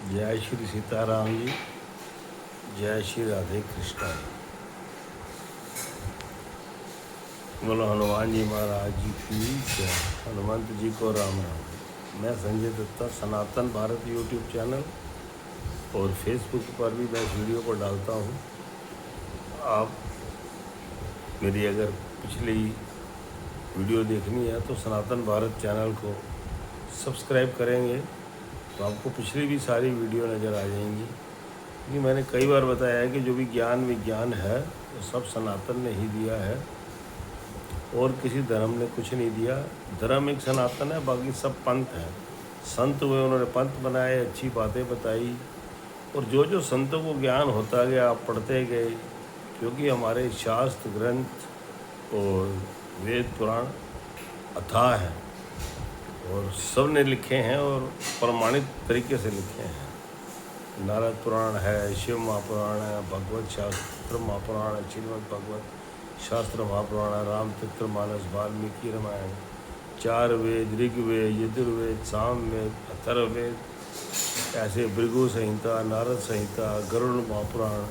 जय श्री सीताराम जी। जय श्री राधे कृष्णा जी। बोलो हनुमान जी महाराज जी की जय। हनुमंत जी को राम राम। मैं संजय दत्ता सनातन भारत यूट्यूब चैनल और फेसबुक पर भी मैं इस वीडियो को डालता हूँ। आप मेरी अगर पिछली वीडियो देखनी है तो सनातन भारत चैनल को सब्सक्राइब करेंगे तो आपको पिछली भी सारी वीडियो नज़र आ जाएंगी। क्योंकि मैंने कई बार बताया है कि जो भी ज्ञान विज्ञान है वो सब सनातन ने ही दिया है और किसी धर्म ने कुछ नहीं दिया। धर्म एक सनातन है, बाकी सब पंथ है। संत हुए, उन्होंने पंथ बनाए, अच्छी बातें बताई और जो जो संतों को ज्ञान होता गया आप पढ़ते गए। क्योंकि हमारे शास्त्र ग्रंथ और वेद पुराण अथाह हैं और सब ने लिखे हैं और प्रमाणित तरीके से लिखे हैं। नारद पुराण है, शिव महापुराण है, भगवत शास्त्र महापुराण है, श्रीमद् भगवत शास्त्र महापुराण है, रामचरित्र मानस, वाल्मीकि रामायण, 4 वेद, ऋग्वेद, यजुर्वेद, सामवेद, अथर्ववेद, ऐसे भृगु संहिता, नारद संहिता, गरुड़ महापुराण,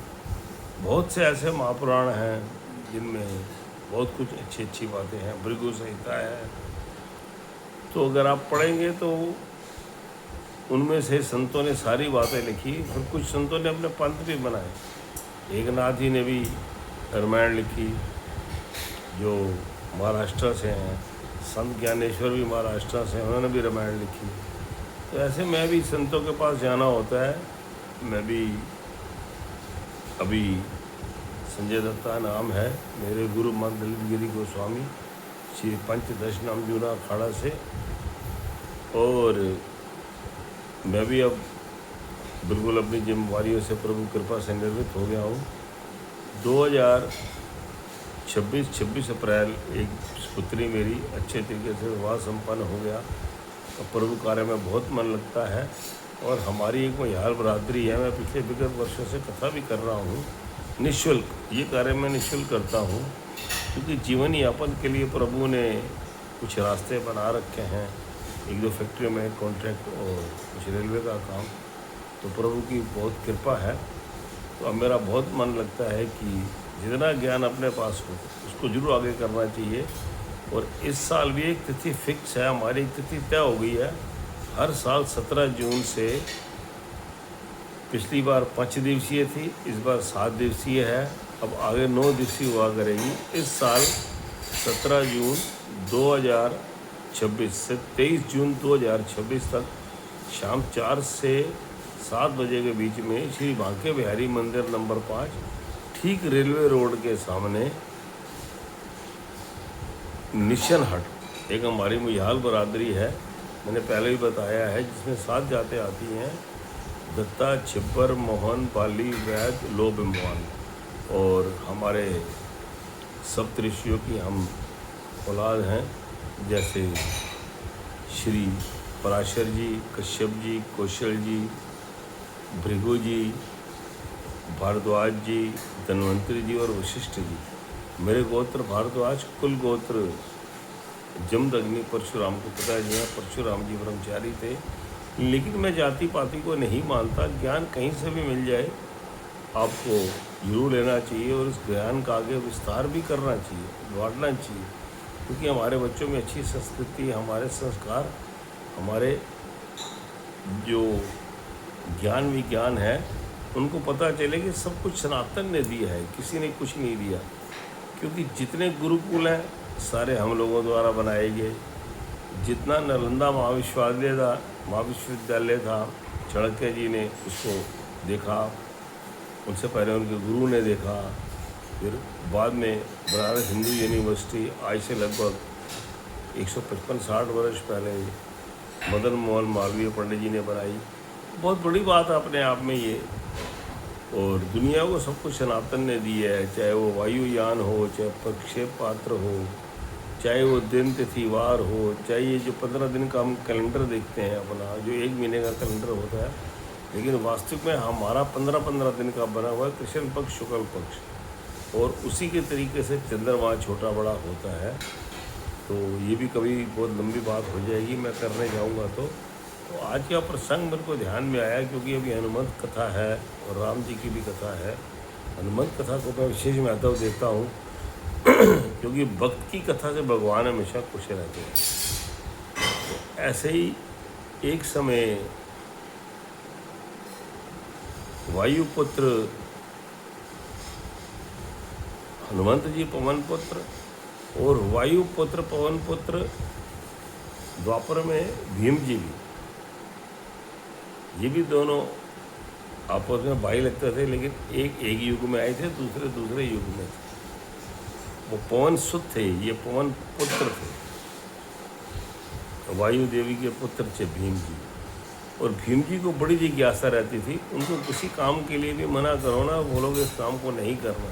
बहुत से ऐसे महापुराण हैं जिनमें बहुत कुछ अच्छी अच्छी बातें हैं। भृगु संहिता है, तो अगर आप पढ़ेंगे तो उनमें से संतों ने सारी बातें लिखी। फिर कुछ संतों ने अपने पंथ भी बनाए। एकनाथ जी ने भी रामायण लिखी जो महाराष्ट्र से हैं। संत ज्ञानेश्वर भी महाराष्ट्र से हैं, उन्होंने भी रामायण लिखी। तो ऐसे मैं भी संतों के पास जाना होता है। मैं भी अभी संजय दत्ता नाम है, मेरे गुरु मंत दलित गिरी गोस्वामी श्री पंचदश जूना अखाड़ा से, और मैं भी अब बिल्कुल अपनी जिम्मेवारियों से प्रभु कृपा से निर्वृत्त हो गया हूँ। 26 अप्रैल एक पुत्री मेरी अच्छे तरीके से विवाह संपन्न हो गया। तो प्रभु कार्य में बहुत मन लगता है और हमारी एक महियाल बरादरी है। मैं पिछले विगत वर्षों से कथा भी कर रहा हूँ निःशुल्क। ये कार्य मैं निःशुल्क करता हूँ क्योंकि जीवन यापन के लिए प्रभु ने कुछ रास्ते बना रखे हैं। 1-2 फैक्ट्री में कॉन्ट्रैक्ट और कुछ रेलवे का काम, तो प्रभु की बहुत कृपा है। तो अब मेरा बहुत मन लगता है कि जितना ज्ञान अपने पास हो उसको जरूर आगे करना चाहिए। और इस साल भी एक तिथि फिक्स है, हमारी एक तिथि तय हो गई है। हर साल 17 जून से, पिछली बार 5 दिवसीय थी, इस बार 7 दिवसीय है, अब आगे 9 दिवसीय हुआ करेगी। इस साल 17 जून 2026 से 23 जून 2026 तक शाम 4 से 7 बजे के बीच में श्री बांके बिहारी मंदिर नंबर 5, ठीक रेलवे रोड के सामने निशन हट, एक हमारी मुहियाल बरादरी है, मैंने पहले भी बताया है, जिसमें 7 जातें आती हैं। दत्ता, छिब्बर, मोहन, पाली, वैद, लोभ, इमवान, और हमारे सप्तऋषियों की हम औलाद हैं, जैसे श्री पराशर जी, कश्यप जी, कौशल जी, भृगु जी, भारद्वाज जी, धन्वंतरी जी और वशिष्ठ जी। मेरे गोत्र भारद्वाज, कुल गोत्र जमदग्नि परशुराम को पता है जी, परशुराम जी ब्रह्मचारी थे। लेकिन मैं जाति पाति को नहीं मानता। ज्ञान कहीं से भी मिल जाए आपको जरूर लेना चाहिए और इस ज्ञान का आगे विस्तार भी करना चाहिए, बांटना चाहिए। क्योंकि हमारे बच्चों में अच्छी संस्कृति, हमारे संस्कार, हमारे जो ज्ञान विज्ञान है उनको पता चले कि सब कुछ सनातन ने दिया है, किसी ने कुछ नहीं दिया। क्योंकि जितने गुरुकुल हैं सारे हम लोगों द्वारा बनाए गए। जितना नालंदा महाविश्वविद्यालय था, चाणक्य जी ने उसको देखा, उनसे पहले उनके गुरु ने देखा, फिर बाद में बनारस हिंदू यूनिवर्सिटी आज से लगभग 155-60 वर्ष पहले मदन मोहन मालवीय पंडित जी ने बनाई। बहुत बड़ी बात है अपने आप में ये। और दुनिया को सब कुछ सनातन ने दी है, चाहे वो वायुयान हो, चाहे प्रक्षेप पात्र हो, चाहे वो दिन तिथिवार हो, चाहे ये जो 15 दिन का हम कैलेंडर देखते हैं अपना, जो 1 महीने का कैलेंडर होता है, लेकिन वास्तविक में हमारा 15-15 दिन का बना हुआ है, कृष्ण पक्ष शुक्ल पक्ष, और उसी के तरीके से चंद्रमा छोटा बड़ा होता है। तो ये भी कभी बहुत लंबी बात हो जाएगी, मैं करने जाऊंगा तो। तो आज का प्रसंग मेरे को ध्यान में आया क्योंकि अभी हनुमंत कथा है और राम जी की भी कथा है। हनुमंत कथा को मैं विशेष महत्व देता हूँ क्योंकि भक्त की कथा से भगवान हमेशा खुश रहते हैं। तो ऐसे ही एक समय वायुपुत्र हनुमंत जी पवन पुत्र और वायुपुत्र पवन पुत्र द्वापर में भीम जी भी, ये भी दोनों आपस में भाई लगते थे, लेकिन एक युग में आए थे, दूसरे युग में थे। वो पवन सुत थे, ये पवन पुत्र थे, वायु देवी के पुत्र थे भीम जी। और भीम जी को बड़ी जिज्ञासा रहती थी, उनको किसी काम के लिए भी मना करो ना, बोलोगे इस काम को नहीं करना,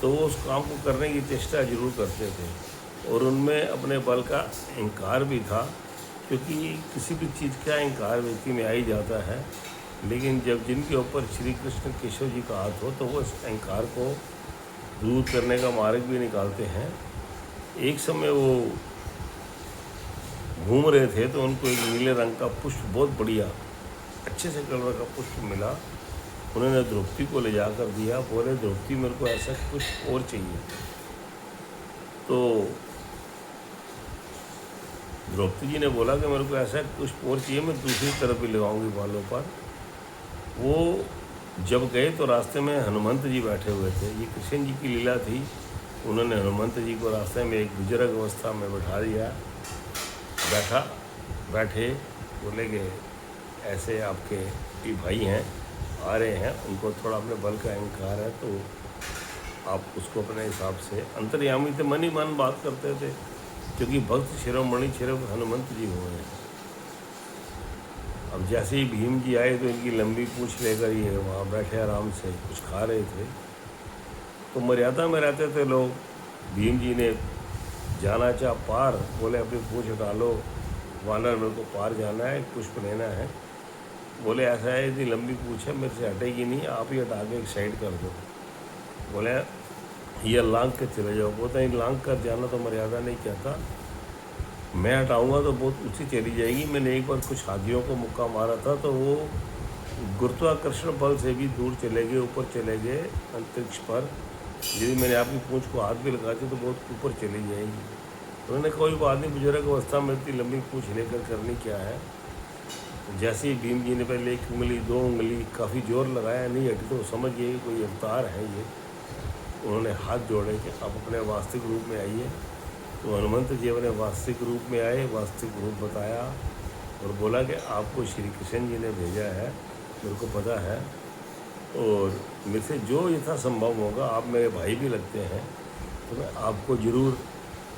तो वो उस काम को करने की चेष्टा जरूर करते थे। और उनमें अपने बल का अहंकार भी था, क्योंकि किसी भी चीज़ का अहंकार व्यक्ति में आ ही जाता है। लेकिन जब जिनके ऊपर श्री कृष्ण केशव जी का हाथ हो तो वो इस अहंकार को दूर करने का मार्ग भी निकालते हैं। एक समय वो घूम रहे थे तो उनको एक नीले रंग का पुष्प, बहुत बढ़िया अच्छे से कलर का पुष्प मिला। उन्होंने द्रौपदी को ले जाकर दिया, बोले द्रौपदी मेरे को ऐसा पुष्प और चाहिए। तो द्रौपदी जी ने बोला कि मेरे को ऐसा पुष्प और चाहिए, मैं दूसरी तरफ भी लगाऊंगी बालों पर। वो जब गए तो रास्ते में हनुमंत जी बैठे हुए थे, ये कृष्ण जी की लीला थी। उन्होंने हनुमंत जी को रास्ते में एक बुजुर्ग अवस्था में बैठा दिया। बैठे बोले कि ऐसे आपके भी भाई हैं, आ रहे हैं, उनको थोड़ा अपने बल का अहंकार है, तो आप उसको अपने हिसाब से, अंतर्यामी थे, मन ही मन बात करते थे, क्योंकि भक्त शिरोमणि शिरो हनुमंत जी हुए हैं। अब जैसे ही भीम जी आए तो इनकी लंबी पूँछ लेकर ये वहाँ बैठे आराम से कुछ खा रहे थे। तो मर्यादा में रहते थे लोग। भीम जी ने जाना चाह पार, बोले अपनी पूँछ हटा लो, वानर मेरे को पार जाना है, पुष्प लेना है। बोले ऐसा है, इतनी लंबी पूँछ है, मेरे से हटेगी नहीं, आप ही हटा के एक साइड कर दो। बोले ये लांग के चले जाओ। बोलते हैं लांग कर जाना तो मर्यादा नहीं कहता, मैं हटाऊंगा तो बहुत ऊँची चली जाएगी। मैंने एक बार कुछ हाथियों को मुक्का मारा था तो वो गुरुत्वाकर्षण बल से भी दूर चले गए, ऊपर चले गए अंतरिक्ष पर। यदि मैंने आपकी पूँछ को हाथ भी लगा दी तो बहुत ऊपर चली जाएगी। उन्होंने कोई बात नहीं, बुजुर्ग अवस्था में इतनी लंबी पूँछ लेकर करनी क्या है। जैसे ही भीम जी ने पहले 1 उंगली 2 उंगली काफ़ी जोर लगाया, नहीं हटी, तो समझ गए कि कोई अवतार है ये। उन्होंने हाथ जोड़े कि आप अपने वास्तविक रूप में आइए। तो हनुमंत जी अपने वास्तविक रूप में आए, वास्तविक रूप बताया और बोला कि आपको श्री कृष्ण जी ने भेजा है, मेरे को पता है, और मेरे से जो यथासंभव होगा, आप मेरे भाई भी लगते हैं, तो मैं आपको ज़रूर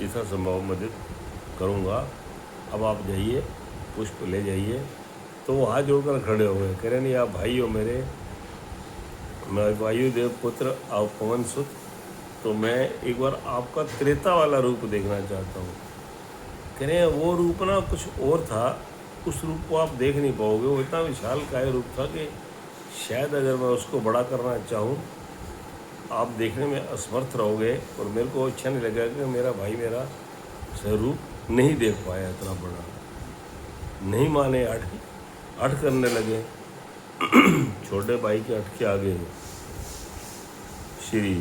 यथासंभव मदद करूँगा। अब आप जाइए, पुष्प ले जाइए। तो वो हाथ जोड़कर खड़े हो गए, कह रहे नहीं आप भाई हो मेरे, मैं वायुदेव पुत्र आप पवन सुत, तो मैं एक बार आपका त्रेता वाला रूप देखना चाहता हूँ। कह रहे हैं वो रूप ना कुछ और था, उस रूप को आप देख नहीं पाओगे, वो इतना विशालकाय रूप था कि शायद अगर मैं उसको बड़ा करना चाहूँ आप देखने में असमर्थ रहोगे, और मेरे को अच्छा नहीं लगेगा कि मेरा भाई मेरा स्वरूप नहीं देख पाया इतना बड़ा। नहीं माने, अट करने लगे। छोटे भाई के अट के आगे श्री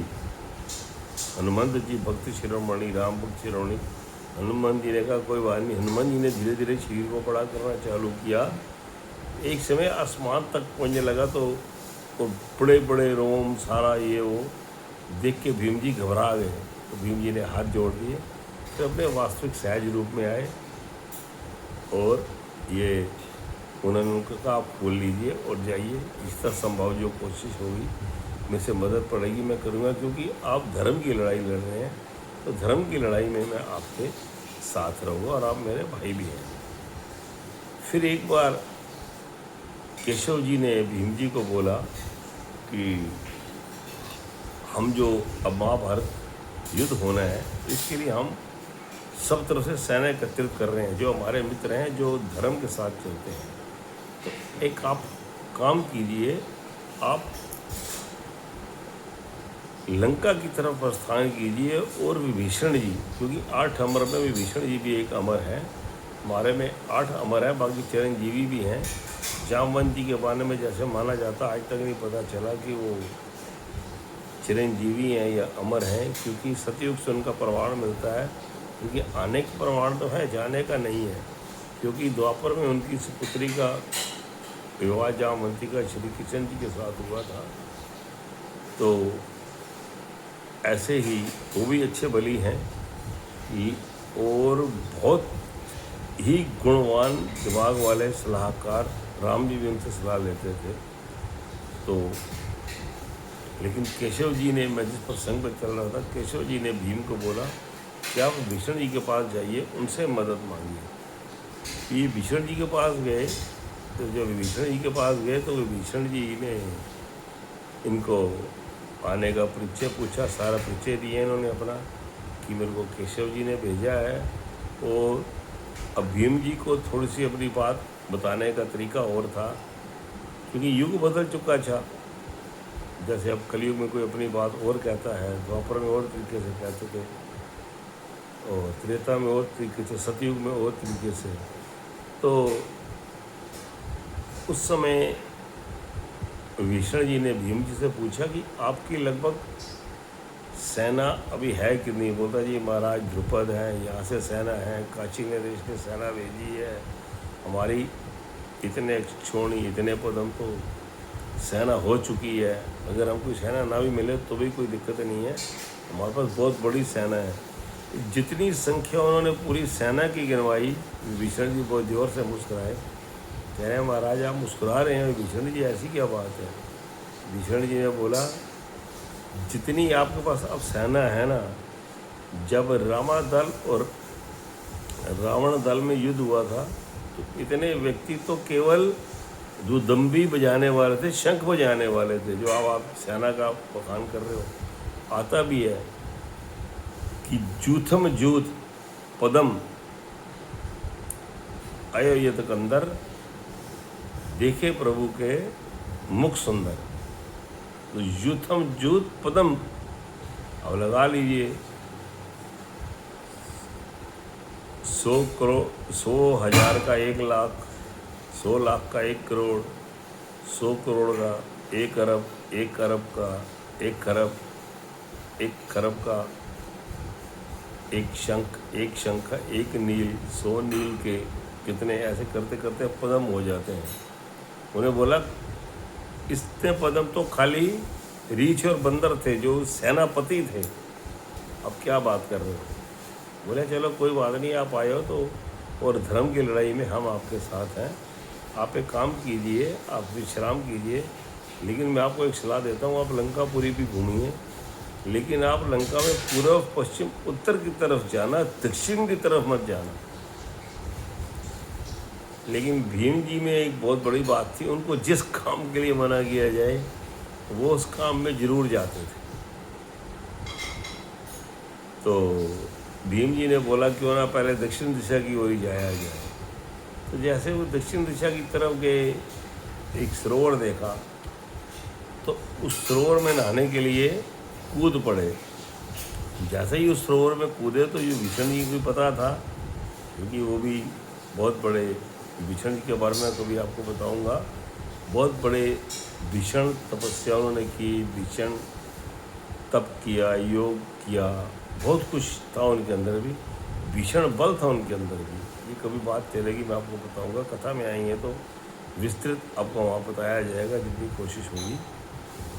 हनुमंत जी भक्त शिरोमणि, राम भक्त शिरोमणि, हनुमान जी ने कहा कोई बात नहीं। हनुमान जी ने धीरे धीरे शरीर को बड़ा करना चालू किया। एक समय आसमान तक पहुँचने लगा तो बड़े बड़े रोम सारा ये वो देख के भीम जी घबरा गए। तो भीम जी ने हाथ जोड़ दिए, फिर अपने वास्तविक सहज रूप में आए और ये उन्होंने उनको कहा आप खोल लीजिए और जाइए, इस तरह संभव जो कोशिश होगी मेरे से मदद पड़ेगी मैं करूँगा, क्योंकि आप धर्म की लड़ाई लड़ रहे हैं, तो धर्म की लड़ाई में मैं आपके साथ रहूँगा और आप मेरे भाई भी हैं। फिर एक बार केशव जी ने भीम जी को बोला कि हम जो अब महाभारत युद्ध होना है, इसके लिए हम सब तरफ से सेना एकत्रित कर रहे हैं, जो हमारे मित्र हैं, जो धर्म के साथ चलते हैं। तो एक आप काम कीजिए, आप लंका की तरफ प्रस्थान कीजिए और विभीषण जी, क्योंकि 8 अमर में विभीषण जी भी एक अमर है, हमारे में 8 अमर हैं, बाकी चिरंजीवी भी हैं। जामवंत जी के बारे में जैसे माना जाता, आज तक नहीं पता चला कि वो चिरंजीवी हैं या अमर हैं, क्योंकि सतयुग से उनका प्रमाण मिलता है। क्योंकि आने का प्रमाण तो है, जाने का नहीं है। क्योंकि द्वापर में उनकी सुपुत्री का विवाह जामवंती का श्री कृष्ण जी के साथ हुआ था। तो ऐसे ही वो भी अच्छे बलि हैं और बहुत ही गुणवान दिमाग वाले सलाहकार। राम जी भी उनसे सलाह लेते थे। तो लेकिन केशव जी ने, मैं जिस प्रसंग पर चल रहा था, केशव जी ने भीम को बोला कि आप भीषण जी के पास जाइए, उनसे मदद मांगिए। ये भीषण जी के पास गए, तो जब विभीषण जी के पास गए तो विभीषण जी ने इनको आने का परिचय पूछा, सारा परिचय दिए इन्होंने अपना कि मेरे को केशव जी ने भेजा है। और अब भीम जी को थोड़ी सी अपनी बात बताने का तरीका और था, क्योंकि युग बदल चुका था। जैसे अब कलयुग में कोई अपनी बात और कहता है, द्वापर में और तरीके से कहते थे, और त्रेता में और तरीके से, सतयुग में और तरीके से। तो उस समय विभीषण जी ने भीम जी से पूछा कि आपकी लगभग सेना अभी है कितनी। बोलता जी महाराज द्रुपद है, यहाँ से सेना है, काशी ने देश ने सेना भेजी है, हमारी इतने छोणी इतने पदम तो सेना हो चुकी है। अगर हमको सेना ना भी मिले तो भी कोई दिक्कत नहीं है, हमारे पास बहुत बड़ी सेना है। जितनी संख्या उन्होंने पूरी सेना की गिनवाई, विभीषण जी बहुत जोर से मुस्कुराए। कह रहे हैं महाराज आप मुस्कुरा रहे हैं विभीषण जी, ऐसी क्या बात है। विभीषण जी ने बोला जितनी आपके पास अब सेना है ना, जब रामा दल और रावण दल में युद्ध हुआ था तो इतने व्यक्ति तो केवल दुदम्बी बजाने वाले थे, शंख बजाने वाले थे। जो आप सेना का बखान कर रहे हो, आता भी है कि जूथम जूथ पदम आयो ये तक अंदर, देखे प्रभु के मुख सुंदर। तो यूथम जूत पदम, अब लगा लीजिए 100 करोड़, 100,000 का 1 लाख, 100 लाख का 1 करोड़, 100 करोड़ का 1 अरब, 1 अरब का 1 खरब, 1 खरब का 1 शंख, 1 शंख का 1 नील, 100 नील के कितने, ऐसे करते करते पदम हो जाते हैं। उन्हें बोला इतने पदम तो खाली रीछ और बंदर थे जो सेनापति थे, अब क्या बात कर रहे हो। बोले चलो कोई बात नहीं, आप आए हो तो, और धर्म की लड़ाई में हम आपके साथ हैं। आप एक काम कीजिए, आप विश्राम कीजिए, लेकिन मैं आपको एक सलाह देता हूँ, आप लंकापुरी भी घूमिए, लेकिन आप लंका में पूर्व पश्चिम उत्तर की तरफ जाना, दक्षिण की तरफ मत जाना। लेकिन भीम जी में एक बहुत बड़ी बात थी, उनको जिस काम के लिए मना किया जाए वो उस काम में जरूर जाते थे। तो भीम जी ने बोला क्यों ना पहले दक्षिण दिशा की ओर ही जाया जाए। तो जैसे वो दक्षिण दिशा की तरफ गए, एक सरोवर देखा, तो उस सरोवर में नहाने के लिए कूद पड़े। जैसे ही उस सरोवर में कूदे तो ये विभीषण जी को पता था, क्योंकि वो भी बहुत बड़े, विभीषण जी के बारे में कभी आपको बताऊंगा, बहुत बड़े भीषण तपस्या उन्होंने की, भीषण तप किया, योग किया, बहुत कुछ था उनके अंदर भी, भीषण बल था उनके अंदर भी। ये कभी बात चलेगी, मैं आपको बताऊंगा, कथा में आएंगे तो विस्तृत आपको वहाँ बताया जाएगा, जितनी कोशिश होगी।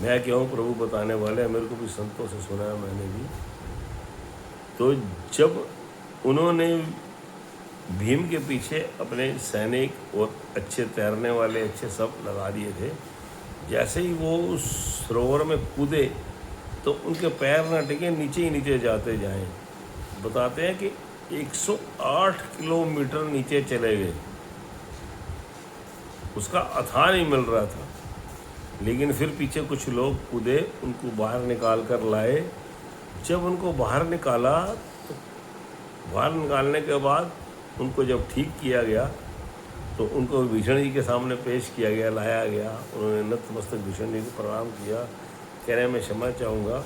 मैं क्या हूँ, प्रभु बताने वाले हैं, मेरे को भी संतों से सुना है मैंने भी। तो जब उन्होंने भीम के पीछे अपने सैनिक और अच्छे तैरने वाले अच्छे सब लगा दिए थे, जैसे ही वो उस सरोवर में कूदे तो उनके पैर ना टिके, नीचे ही नीचे जाते जाएं। बताते हैं कि 108 किलोमीटर नीचे चले गए, उसका अथाह नहीं मिल रहा था। लेकिन फिर पीछे कुछ लोग कूदे, उनको बाहर निकाल कर लाए। जब उनको बाहर निकाला तो बाहर निकालने के बाद उनको जब ठीक किया गया तो उनको विभीषण जी के सामने पेश किया गया, लाया गया। उन्होंने नतमस्तक विभीषण जी को प्रणाम किया, कह रहे हैं मैं क्षमा चाहूँगा,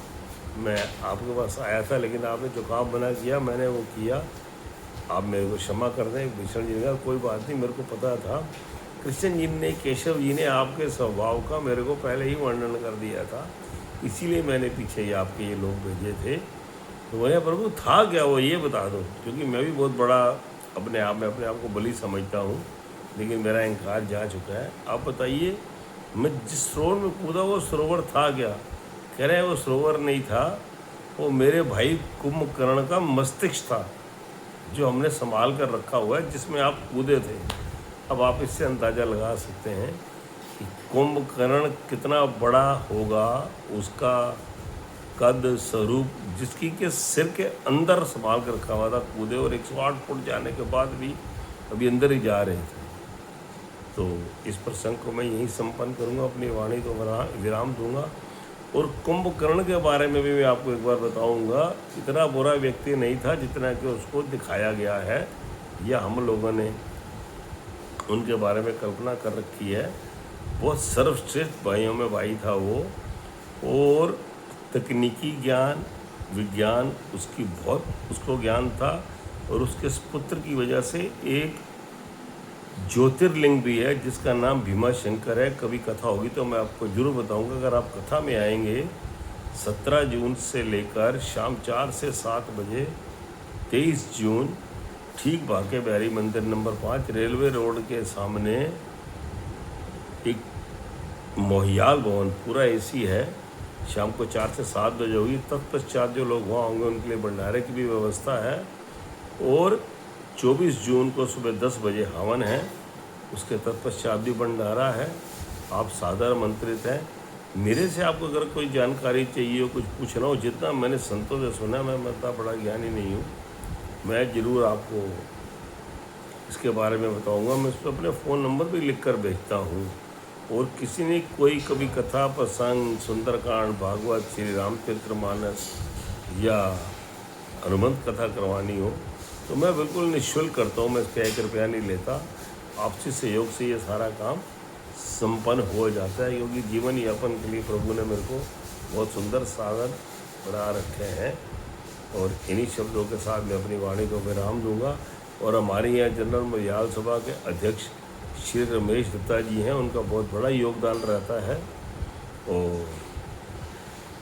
मैं आपके पास आया था लेकिन आपने जो काम मना किया मैंने वो किया, आप मेरे को क्षमा कर दें। भीषण जी ने कहा कोई बात नहीं, मेरे को पता था। कृष्ण जी ने, केशव जी ने आपके स्वभाव का मेरे को पहले ही वर्णन कर दिया था, इसीलिए मैंने पीछे ही आपके ये लोग भेजे थे। तो बोले प्रभु था क्या वो, ये बता दो, क्योंकि मैं भी बहुत बड़ा अपने आप को बली समझता हूँ, लेकिन मेरा अहंकार जा चुका है। आप बताइए, मैं जिस सरोवर में कूदा वो सरोवर था क्या? कह रहे हैं वो सरोवर नहीं था, वो मेरे भाई कुंभकर्ण का मस्तिष्क था, जो हमने संभाल कर रखा हुआ है, जिसमें आप कूदे थे। अब आप इससे अंदाज़ा लगा सकते हैं कि कुंभकर्ण कितना बड़ा होगा, उसका कद स्वरूप, जिसकी के सिर के अंदर संभाल कर रखा हुआ था, कूदे और 108 फुट जाने के बाद भी अभी अंदर ही जा रहे थे। तो इस प्रसंग को मैं यहीं संपन्न करूंगा, अपनी वाणी को विराम दूंगा। और कुंभकर्ण के बारे में भी मैं आपको एक बार बताऊंगा। इतना बुरा व्यक्ति नहीं था जितना कि उसको दिखाया गया है, या हम लोगों ने उनके बारे में कल्पना कर रखी है। बहुत सर्वश्रेष्ठ भाइयों में भाई था वो, और तकनीकी ज्ञान, विज्ञान उसकी बहुत उसको ज्ञान था। और उसके पुत्र की वजह से एक ज्योतिर्लिंग भी है जिसका नाम भीमा शंकर है। कभी कथा होगी तो मैं आपको जरूर बताऊंगा। अगर आप कथा में आएंगे, 17 जून से लेकर शाम 4 से 7 बजे 23 जून, ठीक बांके बिहारी मंदिर नंबर 5 रेलवे रोड के सामने एक मोहियाल भवन, पूरा एसी है। शाम को 4 से 7 बजे होगी। तत्पश्चात जो लोग वहाँ होंगे उनके लिए भंडारे की भी व्यवस्था है। और 24 जून को सुबह 10 बजे हवन है, उसके तत्पश्चात भी भंडारा है। आप सादर आमंत्रित हैं। मेरे से आपको अगर कोई जानकारी चाहिए हो, कुछ पूछना हो, जितना मैंने संतों से सुना, मैं इतना बड़ा ज्ञानी नहीं हूँ, मैं ज़रूर आपको इसके बारे में बताऊँगा। मैं इस पर अपने फ़ोन नंबर भी लिख कर भेजता हूँ। और किसी ने कोई कभी कथा, प्रसंग, सुंदरकांड, भागवत, श्री रामचरितमानस या हनुमंत कथा करवानी हो तो मैं बिल्कुल निःशुल्क करता हूँ। मैं इसका 1 रुपया नहीं लेता। आपसी सहयोग से ये सारा काम संपन्न हो जाता है, क्योंकि जीवन यापन के लिए प्रभु ने मेरे को बहुत सुंदर साधन बना रखे हैं। और इन्हीं शब्दों के साथ मैं अपनी वाणी को विराम दूंगा। और हमारे यहाँ जनरल मलयाल सभा के अध्यक्ष श्री रमेश दत्ता जी हैं, उनका बहुत बड़ा योगदान रहता है। और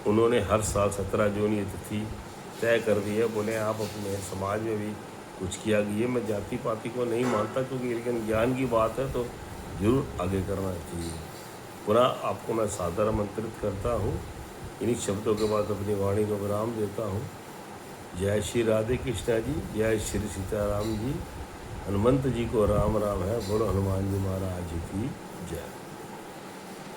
उन्होंने हर साल 17 जून ये तिथि तय कर दी है। बोले आप अपने समाज में भी कुछ किया गया। मैं जाति पाति को नहीं मानता, क्योंकि लेकिन ज्ञान की बात है तो जरूर आगे करना चाहिए। पुनः आपको मैं सादर आमंत्रित करता हूँ। इन्हीं शब्दों के बाद अपनी वाणी को विराम देता हूँ। जय श्री राधे कृष्णा जी, जय श्री सीताराम जी। हनुमंत जी को राम राम है। बोलो हनुमान जी महाराज की जय।